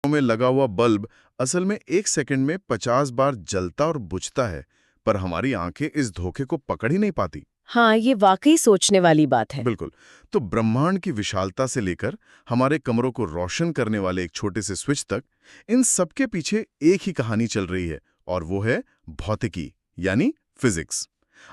में लगा हुआ बल्ब असल में 1 सेकंड में 50 बार जलता और बुझता है, पर हमारी आंखें इस धोखे को पकड़ ही नहीं पाती। हाँ, ये वाकई सोचने वाली बात है। बिल्कुल। तो ब्रह्मांड की विशालता से लेकर हमारे कमरों को रोशन करने वाले एक छोटे से स्विच तक, इन सबके पीछे एक ही कहानी चल रही है, और वो है भौतिकी, यानी फिजिक्स।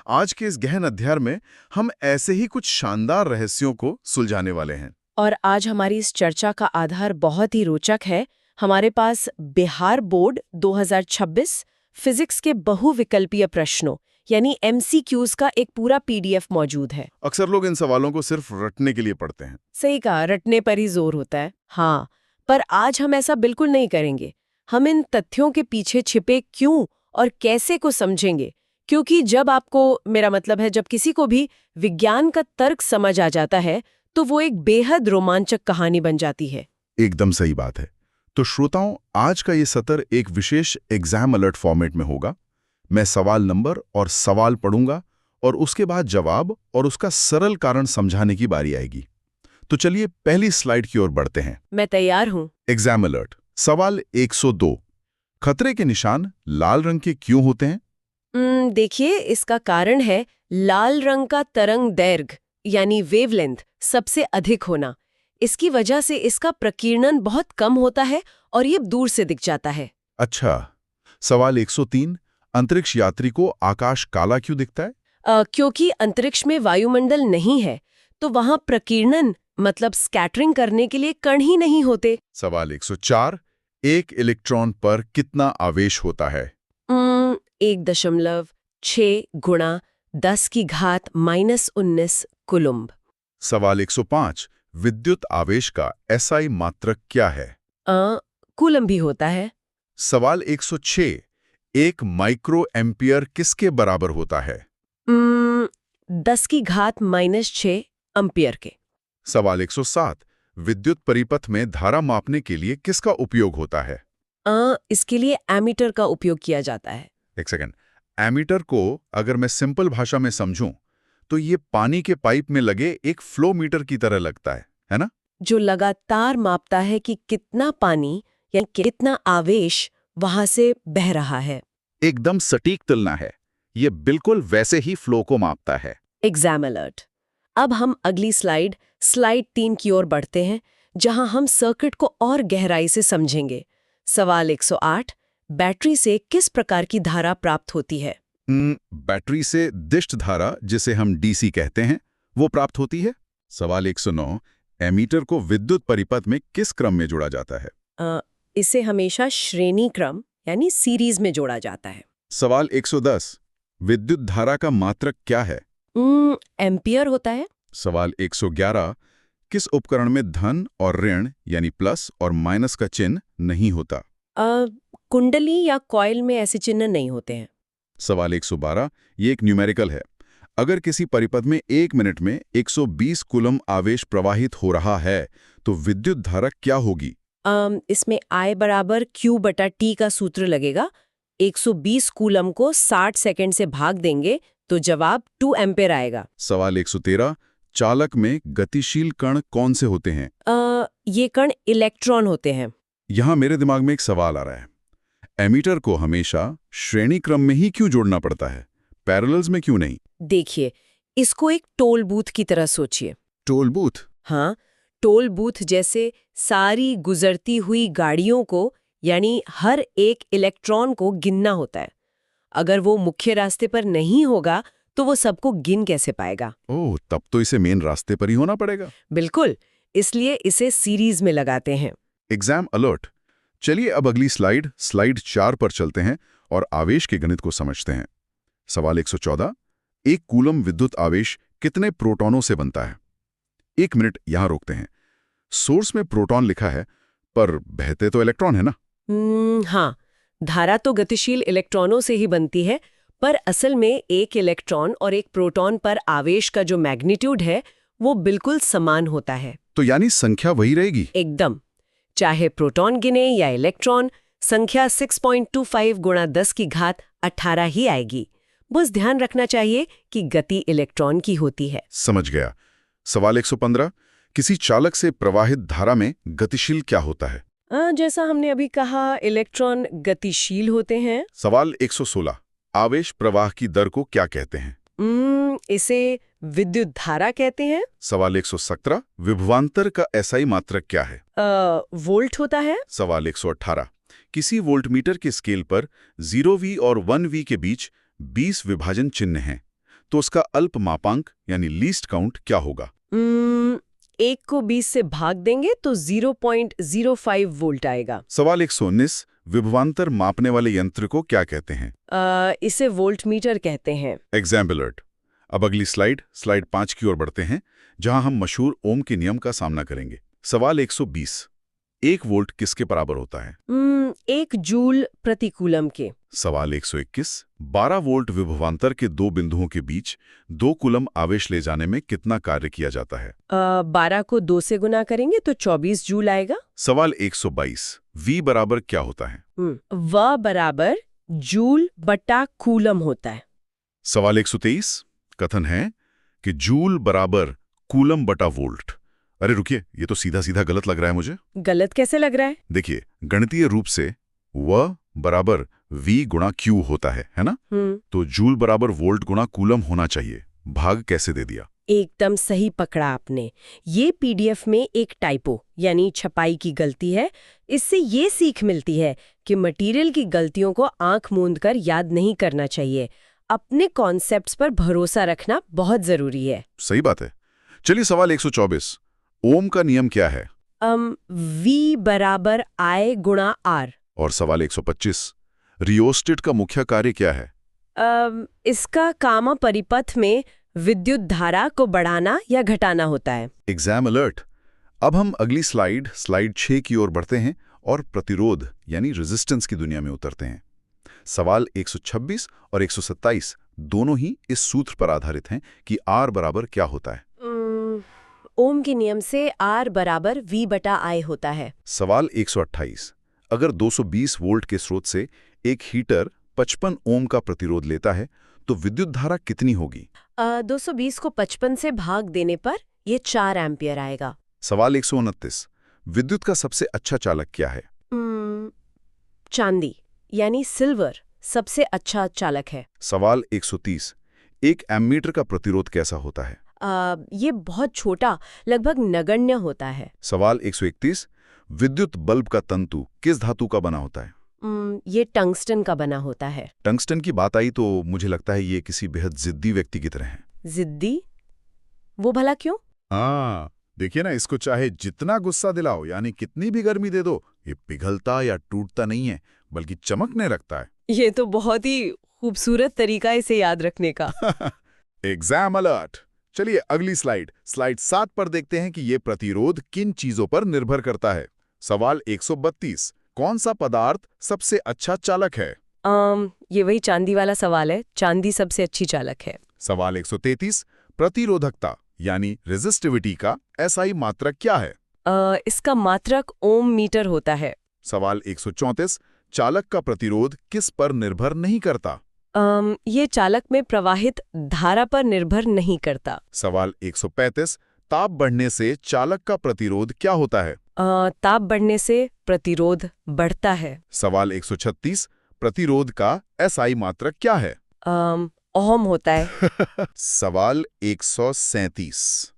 आज के इस गहन अध्ययन में हम ऐसे ही कुछ शानदार रहस्यों को सुलझाने वाले हैं। और आज हमारी इस चर्चा का आधार बहुत ही रोचक है। हमारे पास बिहार बोर्ड 2026 फिजिक्स के बहुविकल्पीय प्रश्नों यानी MCQs का एक पूरा PDF मौजूद है। अक्सर लोग इन सवालों को सिर्फ रटने के लिए पढ़ते हैं। सही कहा, रटने पर ही जोर होता है। हाँ, पर आज हम ऐसा बिल्कुल नहीं करेंगे। हम इन तथ्यों के पीछे छिपे क्यों और कैसे को समझेंगे, क्योंकि जब आपको, मेरा मतलब है जब किसी को भी विज्ञान का तर्क समझ आ जाता है तो वो एक बेहद रोमांचक कहानी बन जाती है। एकदम सही बात है। तो श्रोताओं, आज का ये सत्र एक विशेष एग्जाम अलर्ट फॉर्मेट में होगा। मैं सवाल नंबर और सवाल पढ़ूंगा और उसके बाद जवाब और उसका सरल कारण समझाने की बारी आएगी। तो चलिए पहली स्लाइड की ओर बढ़ते हैं। मैं तैयार हूँ। Exam alert. सवाल 102। खतरे के निशान लाल रंग के क्यों होते हैं? देखिए, इसका कारण है लाल रंग का तरंग दैर्घ्य यानी वेवलेंथ सबसे अधिक होना। इसकी वजह से इसका प्रकीर्णन बहुत कम होता है और ये दूर से दिख जाता है। अच्छा। सवाल 103। अंतरिक्ष यात्री को आकाश काला क्यों दिखता है? क्योंकि अंतरिक्ष में वायुमंडल नहीं है, तो वहां प्रकीर्णन मतलब स्कैटरिंग करने के लिए कण ही नहीं होते। सवाल 104। एक इलेक्ट्रॉन पर कितना आवेश होता है? 1.6 गुणा 10 की घात -19 कुलुम्ब। सवाल 105। विद्युत आवेश का SI मात्रक क्या है? कूलम भी होता है। सवाल 106। एक माइक्रो एम्पियर किसके बराबर होता है? 10 की घात -6 एम्पियर के। सवाल 107। विद्युत परिपथ में धारा मापने के लिए किसका उपयोग होता है? इसके लिए एमीटर का उपयोग किया जाता है। एक सेकंड। एमीटर को अगर मैं सिंपल भाषा में समझूं तो ये पानी के पाइप में लगे एक फ्लो मीटर की तरह लगता है ना? जो लगातार मापता है कि कितना पानी या कितना आवेश वहां से बह रहा है। एकदम सटीक तुलना है। ये बिल्कुल वैसे ही फ्लो को मापता है। Exam alert. अब हम अगली स्लाइड 3 की ओर बढ़ते हैं, जहां हम सर्किट को और गहराई से समझेंगे। सवाल 108। बैटरी से किस प्रकार की धारा प्राप्त होती है? बैटरी से दिष्ट धारा, जिसे हम DC कहते हैं, वो प्राप्त होती है। सवाल 109। एमीटर को विद्युत परिपथ में किस क्रम में जोड़ा जाता है? इसे हमेशा श्रेणी क्रम यानी सीरीज में जोड़ा जाता है। सवाल 110। विद्युत धारा का मात्रक क्या है? एम्पियर होता है। सवाल 111। किस उपकरण में धन और ऋण यानी प्लस और माइनस का चिन्ह नहीं होता? कुंडली या कॉइल में ऐसे चिन्ह नहीं होते हैं। सवाल 112। ये एक न्यूमेरिकल है। अगर किसी परिपथ में 1 मिनट में 120 कूलम आवेश प्रवाहित हो रहा है तो विद्युत धारा क्या होगी? इसमें I बराबर Q/T का सूत्र लगेगा। 120 कूलम को 60 सेकंड से भाग देंगे तो जवाब 2 एम्पेयर आएगा। सवाल 113। चालक में गतिशील कण कौन से होते हैं? ये कण इलेक्ट्रॉन होते हैं। यहां मेरे दिमाग में एक सवाल आ रहा है। एमीटर को हमेशा श्रेणी क्रम में ही क्यों जोड़ना पड़ता है, पैरेलल्स में क्यों नहीं? देखिए, इसको एक टोल बूथ की तरह सोचिए। Toll booth? हाँ, टोल बूथ जैसे सारी गुजरती हुई गाड़ियों को यानी हर एक इलेक्ट्रॉन को गिनना होता है। अगर वो मुख्य रास्ते पर नहीं होगा तो वो सबको गिन कैसे पाएगा? ओह, तब तो इसे मेन रास्ते पर ही होना पड़ेगा। बिल्कुल, इसलिए इसे सीरीज में लगाते हैं। Exam alert. चलिए अब अगली स्लाइड 4 पर चलते हैं और आवेश के गणित को समझते हैं। सवाल 114। एक कूलम विद्युत आवेश कितने प्रोटॉनों से बनता है? 1 मिनट यहां रोकते हैं। सोर्स में प्रोटॉन लिखा है, पर बहते तो इलेक्ट्रॉन है ना? हाँ, धारा तो गतिशील इलेक्ट्रॉनों से ही बनती है, पर असल में एक इलेक्ट्रॉन और एक प्रोटॉन पर आवेश का जो मैग्नीट्यूड है वो बिल्कुल समान होता है। तो यानी संख्या वही रहेगी? एकदम। चाहे प्रोटॉन गिने या इलेक्ट्रॉन, संख्या 6.25 गुणा 10 की घात 18 ही आएगी। बस ध्यान रखना चाहिए कि गति इलेक्ट्रॉन की होती है। समझ गया। सवाल 115। किसी चालक से प्रवाहित धारा में गतिशील क्या होता है? जैसा हमने अभी कहा, इलेक्ट्रॉन गतिशील होते हैं। सवाल 116 आवेश प्रवाह की दर को क्या कहते हैं? इसे विद्युत धारा कहते हैं। सवाल 117 विभवांतर का एसआई मात्रक क्या है? वोल्ट होता है। सवाल 118 किसी वोल्टमीटर के स्केल पर 0V और 1V के बीच 20 विभाजन चिन्ह हैं, तो उसका अल्प मापांक यानी लीस्ट काउंट क्या होगा? 1 को 20 से भाग देंगे तो 0.05 वोल्ट आएगा। सवाल 119 विभवांतर मापने वाले यंत्र को क्या कहते हैं? इसे वोल्टमीटर कहते हैं। Exam alert. अब अगली स्लाइड 5 की ओर बढ़ते हैं, जहां हम मशहूर ओम के नियम का सामना करेंगे। सवाल 120 1 वोल्ट किसके बराबर होता है? 1 जूल प्रति कूलम के। सवाल 121 12 वोल्ट विभवांतर के दो बिंदुओं के बीच 2 कूलम आवेश ले जाने में कितना कार्य किया जाता है? 12 को 2 से गुना करेंगे तो 24 जूल आएगा। सवाल 122 V बराबर क्या होता है? व बराबर जूल बटा कूलम होता है। सवाल 123 कथन है कि जूल बराबर कूलम बटा वोल्ट। अरे रुकिए, ये तो सीधा सीधा गलत लग रहा है मुझे। गलत कैसे लग रहा है? देखिए, गणितीय रूप से व बराबर V गुणा Q होता है ना? तो जूल बराबर वोल्ट गुणा कूलम होना चाहिए। भाग कैसे दे दिया? एकदम सही पकड़ा आपने। ये पीडीएफ में एक टाइपो यानी छपाई की गलती है। इससे ये सीख मिलती है कि मटेरियल की गलतियों को आंख मूंद कर याद नहीं करना चाहिए। अपने कॉन्सेप्ट्स पर भरोसा रखना बहुत जरूरी है। सही बात है। चलिए सवाल 124 ओम का नियम क्या है? V बराबर I गुणा R। और सवाल 125 रियोस्टेट का मुख्य कार्य क्या है? इसका काम परिपथ में विद्युत धारा को बढ़ाना या घटाना होता है। Exam alert. अब हम अगली स्लाइड 6 की ओर बढ़ते हैं और प्रतिरोध यानी रेजिस्टेंस की दुनिया में उतरते हैं। सवाल 126 और 127 दोनों ही इस सूत्र पर आधारित हैं कि R बराबर क्या होता है? ओम के नियम से R बराबर V बटा I होता है। सवाल 128 अगर 220 वोल्ट के स्रोत से एक हीटर 55 ओम का प्रतिरोध लेता है तो विद्युत धारा कितनी होगी? 220 को 55 से भाग देने पर ये 4 एम्पियर आएगा। सवाल 129 विद्युत का सबसे अच्छा चालक क्या है? चांदी यानी सिल्वर सबसे अच्छा चालक है। सवाल 130 एक एमीटर का प्रतिरोध कैसा होता है? ये बहुत छोटा, लगभग नगण्य होता है। सवाल 131 विद्युत बल्ब का तंतु किस धातु का बना होता है? ये टंगस्टन का बना होता है। टंगस्टन की बात आई तो मुझे लगता है ये किसी बेहद जिद्दी व्यक्ति की तरह है। जिद्दी? वो भला क्यों? देखिए ना, इसको चाहे जितना गुस्सा दिलाओ यानी कितनी भी गर्मी दे दो, ये पिघलता या टूटता नहीं है बल्कि चमकने लगता है। ये तो बहुत ही खूबसूरत तरीका है इसे याद रखने का। Exam alert. चलिए अगली स्लाइड 7 पर देखते हैं कि ये प्रतिरोध किन चीजों पर निर्भर करता है। सवाल 132 कौन सा पदार्थ सबसे अच्छा चालक है? ये वही चांदी वाला सवाल है। चांदी सबसे अच्छी चालक है। सवाल 133 प्रतिरोधकता यानी रेजिस्टिविटी का एसआई मात्रक क्या है? इसका मात्रक ओम मीटर होता है। सवाल 134 चालक का प्रतिरोध किस पर निर्भर नहीं करता? ये चालक में प्रवाहित धारा पर निर्भर नहीं करता। सवाल 135 ताप बढ़ने से चालक का प्रतिरोध क्या होता है? ताप बढ़ने से प्रतिरोध बढ़ता है। सवाल 136 प्रतिरोध का एसआई मात्रक क्या है? ओम होता है। सवाल 137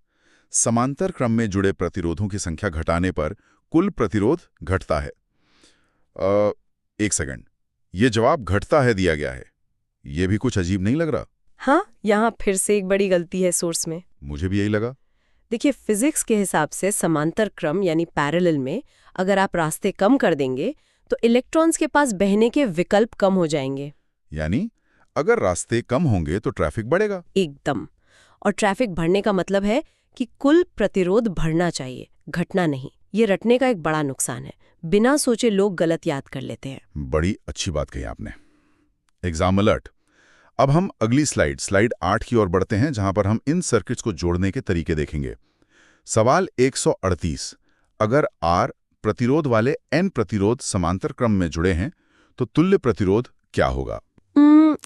समांतर क्रम में जुड़े प्रतिरोधों की संख्या घटाने पर कुल प्रतिरोध घटता है। एक सेकंड, ये जवाब घटता है दिया गया है। ये भी कुछ अजीब नहीं लग रहा? हाँ, यहाँ फिर से एक बड़ी गलती है सोर्स में। मुझे भी यही लगा। देखिए, फिजिक्स के हिसाब से समांतर क्रम यानी पैरेलल में अगर आप रास्ते कम कर देंगे तो इलेक्ट्रॉन्स के पास बहने के विकल्प कम हो जाएंगे। यानी अगर रास्ते कम होंगे तो ट्रैफिक बढ़ेगा। एकदम। और ट्रैफिक बढ़ने का मतलब है कि कुल प्रतिरोध बढ़ना चाहिए, घटना नहीं। ये रटने का एक बड़ा नुकसान है। बिना सोचे लोग गलत याद कर लेते हैं। बड़ी अच्छी बात कही आपने। Exam alert. अब हम अगली स्लाइड 8 की ओर बढ़ते हैं, जहां पर हम इन सर्किट्स को जोड़ने के तरीके देखेंगे। सवाल 138 अगर R प्रतिरोध वाले N प्रतिरोध समांतर क्रम में जुड़े हैं तो तुल्य प्रतिरोध क्या होगा?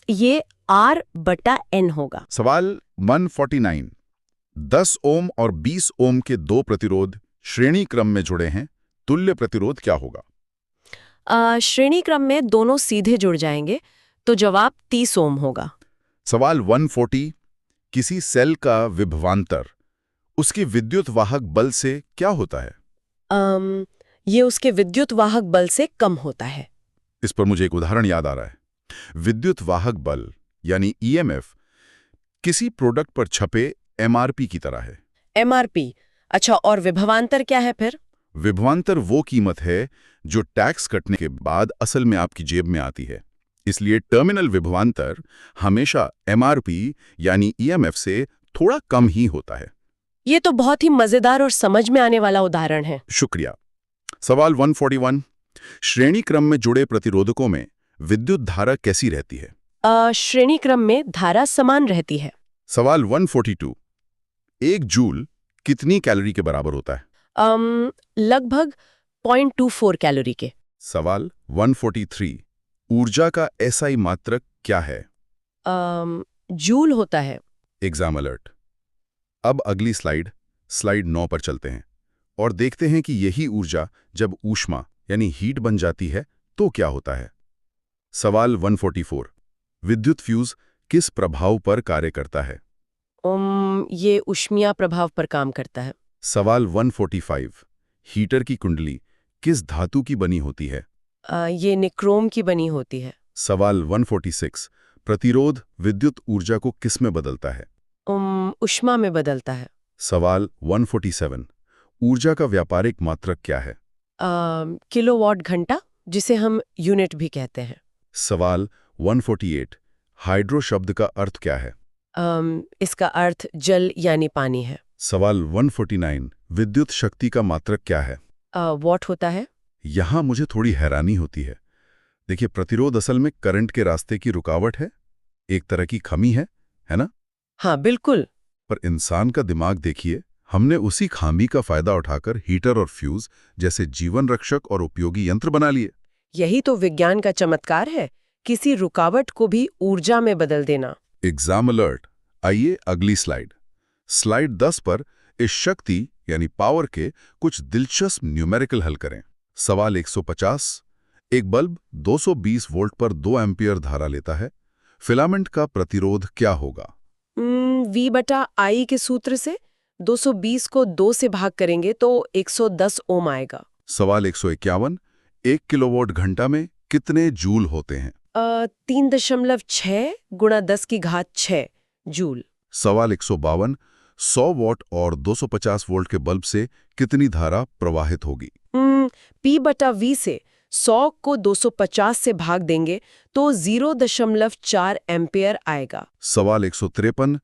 ये R बटा N होगा। सवाल 149 10 ओम और 20 ओम के दो प्रतिरोध श्रेणी क्रम में जुड़े हैं तुल्य प्रतिरोध क्या होगा? श्रेणी क्रम में दोनों सीधे जुड़ जाएंगे तो जवाब 30 ओम होगा। सवाल 140, किसी सेल का विभवांतर उसकी विद्युत वाहक बल से क्या होता है? ये उसके विद्युत वाहक बल से कम होता है। इस पर मुझे एक उदाहरण याद आ रहा है। विद्युत वाहक बल यानी ईएमएफ किसी प्रोडक्ट पर छपे एमआरपी की तरह है। एमआरपी। अच्छा, और विभवांतर क्या है फिर? विभवांतर वो कीमत है जो टैक्स कटने के बाद असल में आपकी जेब में आती है। इसलिए टर्मिनल विभवांतर हमेशा एमआरपी यानी ईएमएफ से थोड़ा कम ही होता है। ये तो बहुत ही मजेदार और समझ में आने वाला उदाहरण है। शुक्रिया। सवाल 141, श्रेणी क्रम में जुड़े प्रतिरोधकों में विद्युत धारा कैसी रहती है? श्रेणी क्रम में धारा समान रहती है। सवाल 142, 1 जूल कितनी कैलोरी के बराबर होता है? लगभग 0.24 कैलोरी के। सवाल 143, ऊर्जा का एसआई मात्रक क्या है? जूल होता है। Exam alert. अब अगली स्लाइड 9 पर चलते हैं और देखते हैं कि यही ऊर्जा जब ऊष्मा यानी हीट बन जाती है तो क्या होता है। सवाल 144, विद्युत फ्यूज किस प्रभाव पर कार्य करता है? ये ऊष्मीय प्रभाव पर काम करता है। सवाल 145, हीटर की कुंडली किस धातु की बनी होती है? ये निक्रोम की बनी होती है। सवाल 146, प्रतिरोध विद्युत ऊर्जा को किस में बदलता है? ऊष्मा में बदलता है। सवाल 147, ऊर्जा का व्यापारिक मात्रक क्या है? किलोवाट घंटा, जिसे हम यूनिट भी कहते हैं। सवाल 148, हाइड्रो शब्द का अर्थ क्या है? इसका अर्थ जल यानी पानी है। सवाल 149, विद्युत शक्ति का मात्रक क्या है? वॉट होता है। यहां मुझे थोड़ी हैरानी होती है। देखिए, प्रतिरोध असल में करंट के रास्ते की रुकावट है, एक तरह की खामी है ना? हाँ, बिल्कुल। पर इंसान का दिमाग देखिए, हमने उसी खामी का फायदा उठाकर हीटर और फ्यूज जैसे जीवन रक्षक और उपयोगी यंत्र बना लिए। यही तो विज्ञान का चमत्कार है, किसी रुकावट को भी ऊर्जा में बदल देना। Exam alert. आइए अगली स्लाइड 10 पर इस शक्ति यानी पावर के कुछ दिलचस्प न्यूमेरिकल हल करें। सवाल 150, एक बल्ब 220 वोल्ट पर 2 एम्पियर धारा लेता है, फिलामेंट का प्रतिरोध क्या होगा? V/I के सूत्र से 220 को 2 से भाग करेंगे तो 110 ओम आएगा। सवाल 151, 1 किलोवाट घंटा में कितने जूल होते हैं? 3.6 गुणा 10 की घात 6 जूल। सवाल 152, 100 वॉट और 250 वोल्ट के बल्ब से कितनी धारा प्रवाहित होगी? P/V से 100 को 250 से भाग देंगे तो 0.4 एम्पियर आएगा। सवाल 153,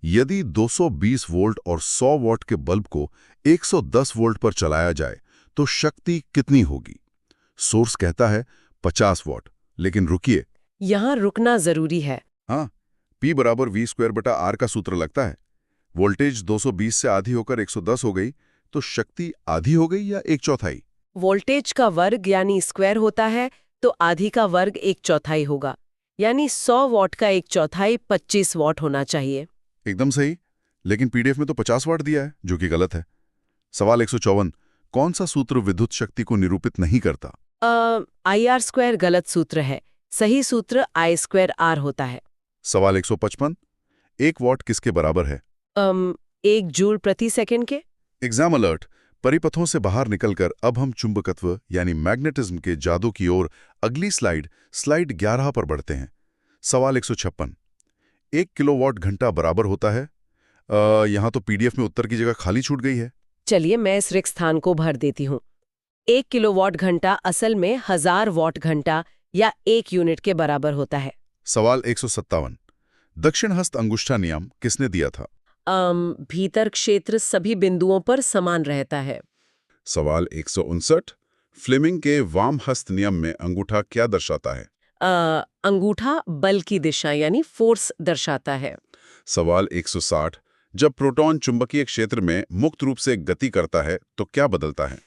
यदि 220 वोल्ट और 100 वॉट के बल्ब को 110 वोल्ट पर चलाया जाए तो शक्ति कितनी होगी? सोर्स कहता है 50 वॉट, लेकिन रुकिए, यहाँ रुकना जरूरी है। हाँ, P = V²/R का सूत्र लगता है। वोल्टेज 220 से आधी होकर 110 हो गई तो शक्ति आधी हो गई या 1/4? वोल्टेज का वर्ग यानी स्क्वायर होता है तो आधी का वर्ग 1/4 होगा, यानी 100 वॉट का 1/4 25 वॉट होना चाहिए। एकदम सही, लेकिन पीडीएफ में तो 50 वाट दिया है, जो कि गलत है। सवाल 154, कौन सा सूत्र विद्युत शक्ति को निरूपित नहीं करता? IR² गलत सूत्र है, सही सूत्र I²R होता है। सवाल 155, 1 वॉट किसके बराबर है? 1 जूल प्रति सेकंड के। Exam alert. परिपथों से बाहर निकलकर अब हम चुंबकत्व यानी मैग्नेटिज्म के जादू की ओर अगली स्लाइड 11 पर बढ़ते हैं। सवाल 156, 1 किलोवाट घंटा बराबर होता है। यहाँ तो पीडीएफ में उत्तर की जगह खाली छूट गई है। चलिए मैं इस रिक्त स्थान को भर देती हूँ। 1 किलोवाट घंटा असल में 1000 वॉट घंटा या 1 यूनिट के बराबर होता है। सवाल 157, दक्षिण हस्त अंगुष्ठा नियम किसने दिया था? भीतर क्षेत्र सभी बिंदुओं पर समान रहता है। सवाल 159, फ्लेमिंग के वाम हस्त नियम में अंगूठा क्या दर्शाता है? अंगूठा बल की दिशा यानी फोर्स दर्शाता है। सवाल 160, जब प्रोटॉन चुंबकीय क्षेत्र में मुक्त रूप से गति करता है तो क्या बदलता है?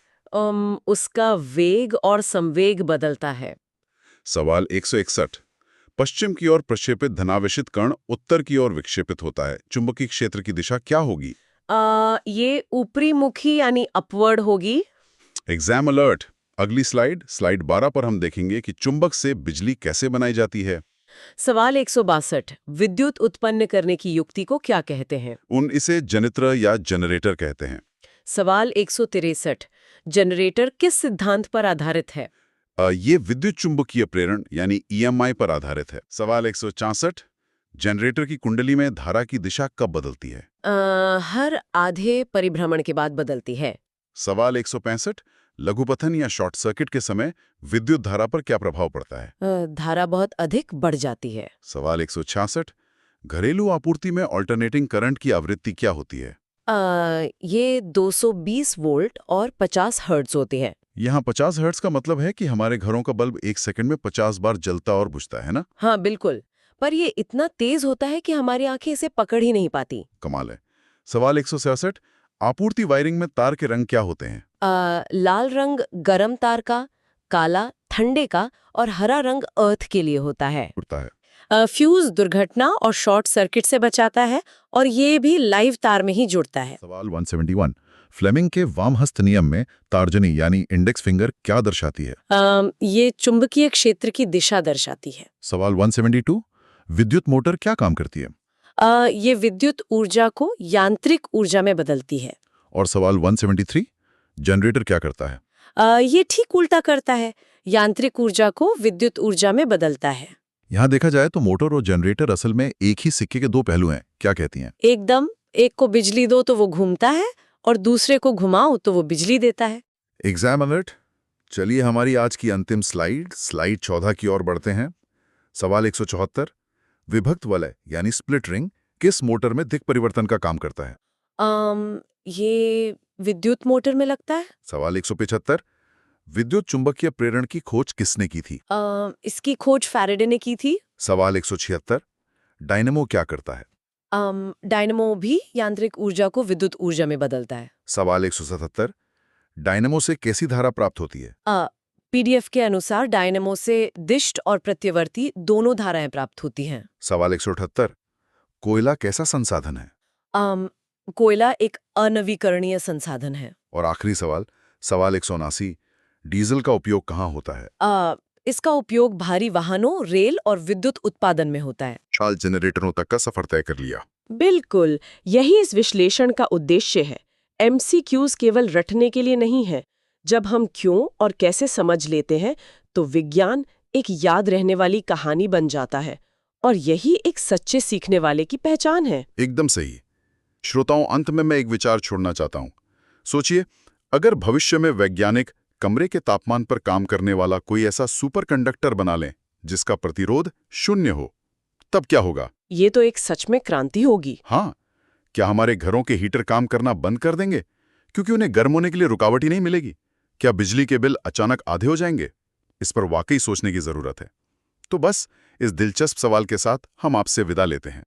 उसका वेग और संवेग बदलता है। सवाल 161, पश्चिम की ओर प्रक्षेपित धनावेशित कण उत्तर की ओर विक्षेपित होता है, चुंबकीय क्षेत्र की दिशा क्या होगी? ये ऊपरी मुखी यानी अपवर्ड होगी। Exam alert. अगली स्लाइड स्लाइड 12 पर हम देखेंगे कि चुंबक से बिजली कैसे बनाई जाती है। सवाल 162 विद्युत उत्पन्न करने की युक्ति को क्या कहते हैं? इसे जनित्र या जनरेटर कहते हैं। सवाल 163 जनरेटर किस सिद्धांत पर आधारित है? ये विद्युत चुंबकीय प्रेरण यानी ईएमआई पर आधारित है। सवाल 164 जनरेटर की कुंडली में धारा की दिशा कब बदलती है? हर आधे परिभ्रमण के बाद बदलती है। सवाल 165 लघुपथन या शॉर्ट सर्किट के समय विद्युत धारा पर क्या प्रभाव पड़ता है? धारा बहुत अधिक बढ़ जाती है। सवाल 166 घरेलू आपूर्ति में अल्टरनेटिंग करंट की आवृत्ति क्या होती है? ये 220 वोल्ट और 50 हर्ट्ज होती है। यहाँ 50 हर्ट्ज का मतलब है कि हमारे घरों का बल्ब 1 सेकंड में 50 बार जलता और बुझता है ना? हाँ बिल्कुल, पर ये इतना तेज होता है कि हमारी आंखें इसे पकड़ ही नहीं पाती। कमाल है। सवाल 166 आपूर्ति वायरिंग में तार के रंग क्या होते हैं? लाल रंग गर्म तार का, काला ठंडे का और हरा रंग अर्थ के लिए होता है। फ्यूज दुर्घटना और शॉर्ट सर्किट से बचाता है और ये भी लाइव तार में ही जुड़ता है। सवाल 171 फ्लेमिंग के वामहस्त नियम में तर्जनी यानी इंडेक्स फिंगर क्या दर्शाती है? ये चुंबकीय क्षेत्र की दिशा दर्शाती है। सवाल 172 विद्युत मोटर क्या काम करती है? ये विद्युत ऊर्जा को यांत्रिक ऊर्जा में बदलती है। और सवाल 173 जनरेटर क्या करता है? ये ठीक उल्टा करता है, यांत्रिक ऊर्जा को विद्युत ऊर्जा में बदलता है। यहाँ देखा जाए तो मोटर और जनरेटर असल में एक ही सिक्के के दो पहलू हैं। क्या कहती हैं? एकदम, एक को बिजली दो तो वो घूमता है और दूसरे को घुमाओ तो वो बिजली देता है। Exam alert. चलिए हमारी आज की अंतिम स्लाइड 14 की ओर बढ़ते हैं। सवाल 174 विभक्त वलय यानी स्प्लिट रिंग किस मोटर में दिक् परिवर्तन का काम करता है? ये विद्युत मोटर में लगता है। सवाल 175 विद्युत चुंबकीय प्रेरण की खोज किसने की थी? इसकी खोज फैराडे ने की थी। सवाल 176 डायनेमो क्या करता है? डायनेमो भी यांत्रिक ऊर्जा को विद्युत ऊर्जा में बदलता है। सवाल 177 डायनेमो से कैसी धारा प्राप्त होती है? पीडीएफ के अनुसार डायनेमो से दिष्ट और प्रत्यवर्ती दोनों धाराएं प्राप्त होती हैं। सवाल 178 कोयला कैसा संसाधन है? कोयला एक अनवीकरणीय संसाधन है। और आखिरी सवाल 179 डीजल का उपयोग कहाँ होता है? इसका उपयोग भारी वाहनों, रेल और विद्युत उत्पादन में होता है। चाल जनरेटरों तक का सफर तय कर लिया। बिल्कुल, यही इस विश्लेषण का उद्देश्य है। एमसीक्यूज केवल रटने के लिए नहीं है। जब हम क्यों और कैसे समझ लेते हैं तो विज्ञान एक याद रहने वाली कहानी बन जाता है और यही एक सच्चे सीखने वाले की पहचान है। एकदम सही। श्रोताओं, अंत में मैं एक विचार छोड़ना चाहता हूँ। सोचिए, अगर भविष्य में वैज्ञानिक कमरे के तापमान पर काम करने वाला कोई ऐसा सुपर कंडक्टर बना लें जिसका प्रतिरोध 0 हो, तब क्या होगा? ये तो एक सच में क्रांति होगी। हाँ, क्या हमारे घरों के हीटर काम करना बंद कर देंगे क्योंकि उन्हें गर्म होने के लिए रुकावट ही नहीं मिलेगी? क्या बिजली के बिल अचानक आधे हो जाएंगे? इस पर वाकई सोचने की जरूरत है। तो बस इस दिलचस्प सवाल के साथ हम आपसे विदा लेते हैं।